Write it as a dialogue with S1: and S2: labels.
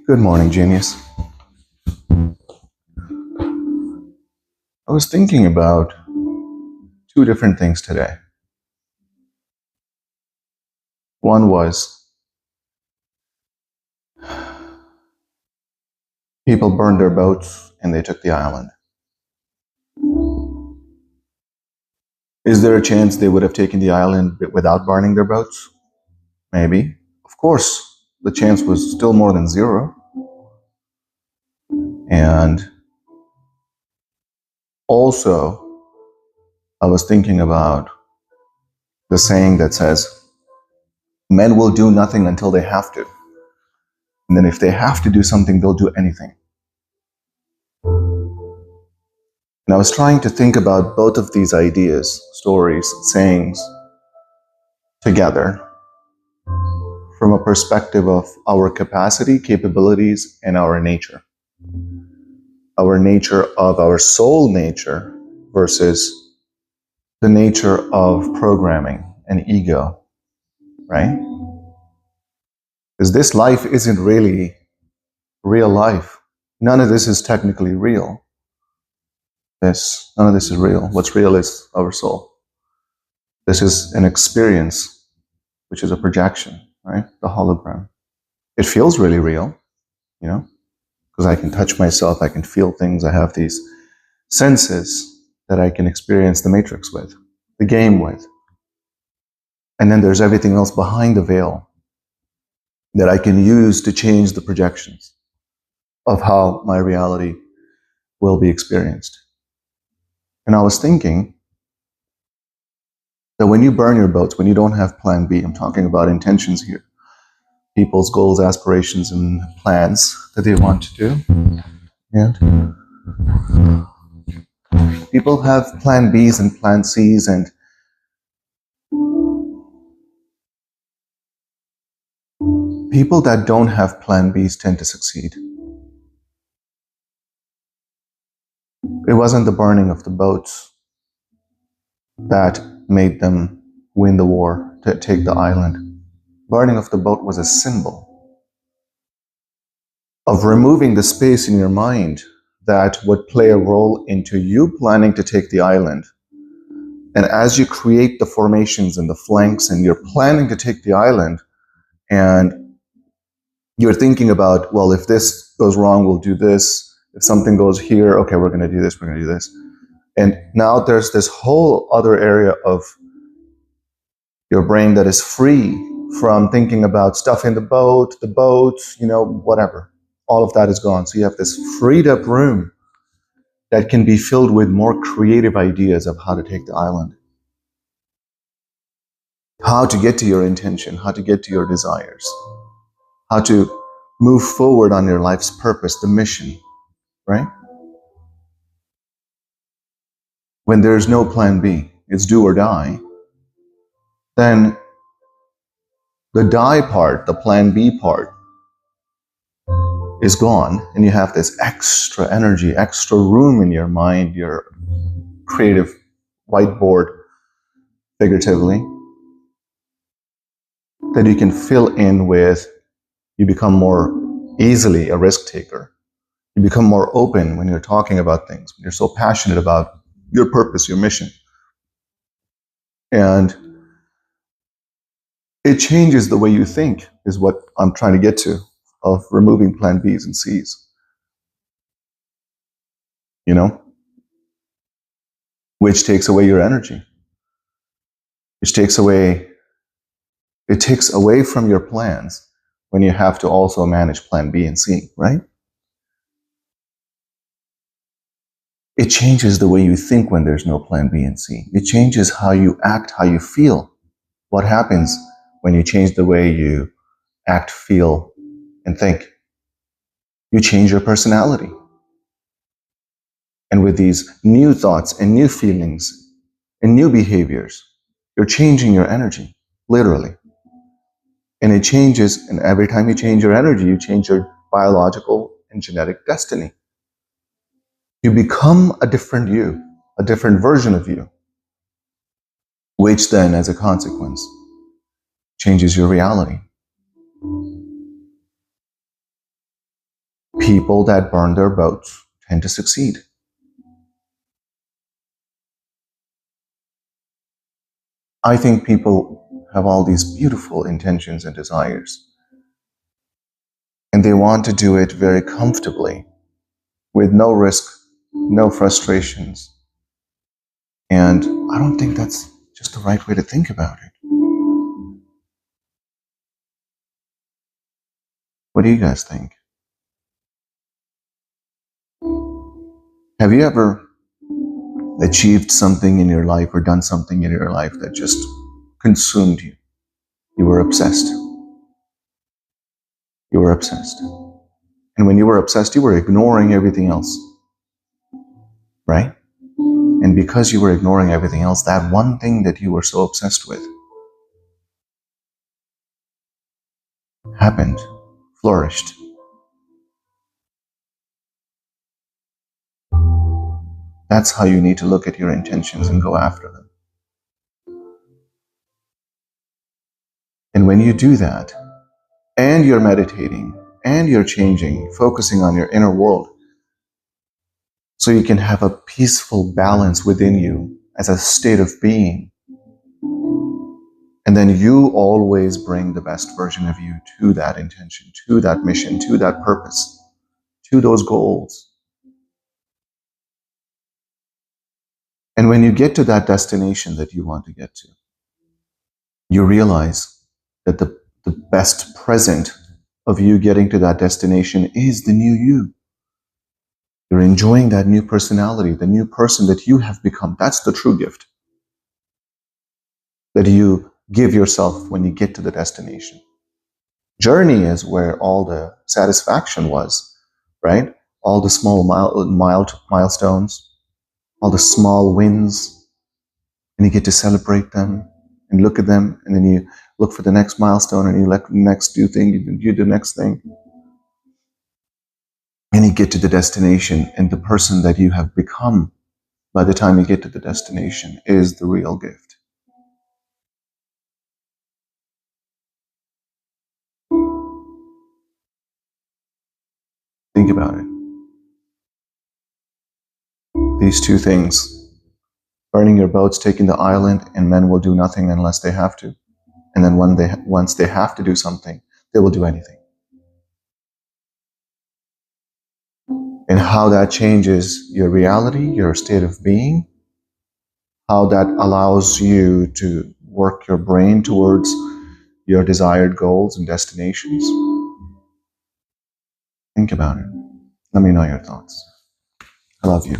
S1: Good morning, genius. I was thinking about two different things today. One was people burned their boats and they took the island. Is there a chance they would have taken the island without burning their boats? Maybe. Of course, the chance was still more than zero. And also, I was thinking about the saying that says, men will do nothing until they have to. And then if they have to do something, they'll do anything. And I was trying to think about both of these ideas, stories, sayings, together from a perspective of our capacity, capabilities, and our nature. Our nature of our soul nature versus the nature of programming and ego, right? Because this life isn't really real life. None of this is technically real. None of this is real. What's real is our soul. This is an experience, which is a projection, right? The hologram. It feels really real, you know, because I can touch myself, I can feel things, I have these senses that I can experience the matrix with, the game with. And then there's everything else behind the veil that I can use to change the projections of how my reality will be experienced. And I was thinking that when you burn your boats, when you don't have plan B, I'm talking about intentions here, people's goals, aspirations, and plans that they want to do. And people have plan Bs and plan Cs, and people that don't have plan Bs tend to succeed. It wasn't the burning of the boats that made them win the war to take the island. Burning of the boat was a symbol of removing the space in your mind that would play a role into you planning to take the island. And as you create the formations and the flanks and you're planning to take the island and you're thinking about, well, if this goes wrong, we'll do this. If something goes here, okay, we're going to do this, we're going to do this. And now there's this whole other area of your brain that is free from thinking about stuff in the boat, whatever. All of that is gone. So you have this freed up room that can be filled with more creative ideas of how to take the island, how to get to your intention, how to get to your desires, how to move forward on your life's purpose, the mission, right? When there's no plan B, it's do or die, then the die part, the plan B part, is gone, and you have this extra energy, extra room in your mind, your creative whiteboard, figuratively, that you can fill in with. You become more easily a risk taker. You become more open when you're talking about things, when you're so passionate about your purpose, your mission. And it changes the way you think, is what I'm trying to get to, of removing plan Bs and Cs. Which takes away your energy. It takes away from your plans when you have to also manage plan B and C, right? It changes the way you think when there's no plan B and C. It changes how you act, how you feel. What happens when you change the way you act, feel, and think? You change your personality. And with these new thoughts and new feelings and new behaviors, you're changing your energy, literally. And it changes, and every time you change your energy, you change your biological and genetic destiny. You become a different you, a different version of you, which then, as a consequence, changes your reality. People that burn their boats tend to succeed. I think people have all these beautiful intentions and desires, and they want to do it very comfortably, with no risk, no frustrations. And I don't think that's just the right way to think about it. What do you guys think? Have you ever achieved something in your life or done something in your life that just consumed you? You were obsessed. You were obsessed. And when you were obsessed, you were ignoring everything else. Right? And because you were ignoring everything else, that one thing that you were so obsessed with happened, flourished. That's how you need to look at your intentions and go after them. And when you do that, and you're meditating, and you're changing, focusing on your inner world, so you can have a peaceful balance within you as a state of being, and then you always bring the best version of you to that intention, to that mission, to that purpose, to those goals. And when you get to that destination that you want to get to, you realize that the best present of you getting to that destination is the new you. You're enjoying that new personality, the new person that you have become. That's the true gift that you give yourself when you get to the destination. Journey is where all the satisfaction was, right? All the small milestones, all the small wins, and you get to celebrate them and look at them, and then you look for the next milestone, and you let the next do thing, you do the next thing. And you get to the destination, and the person that you have become by the time you get to the destination is the real gift. Think about it. These two things, burning your boats, taking the island, and men will do nothing unless they have to. And then once they have to do something, they will do anything. And how that changes your reality, your state of being, how that allows you to work your brain towards your desired goals and destinations. Think about it. Let me know your thoughts. I love you.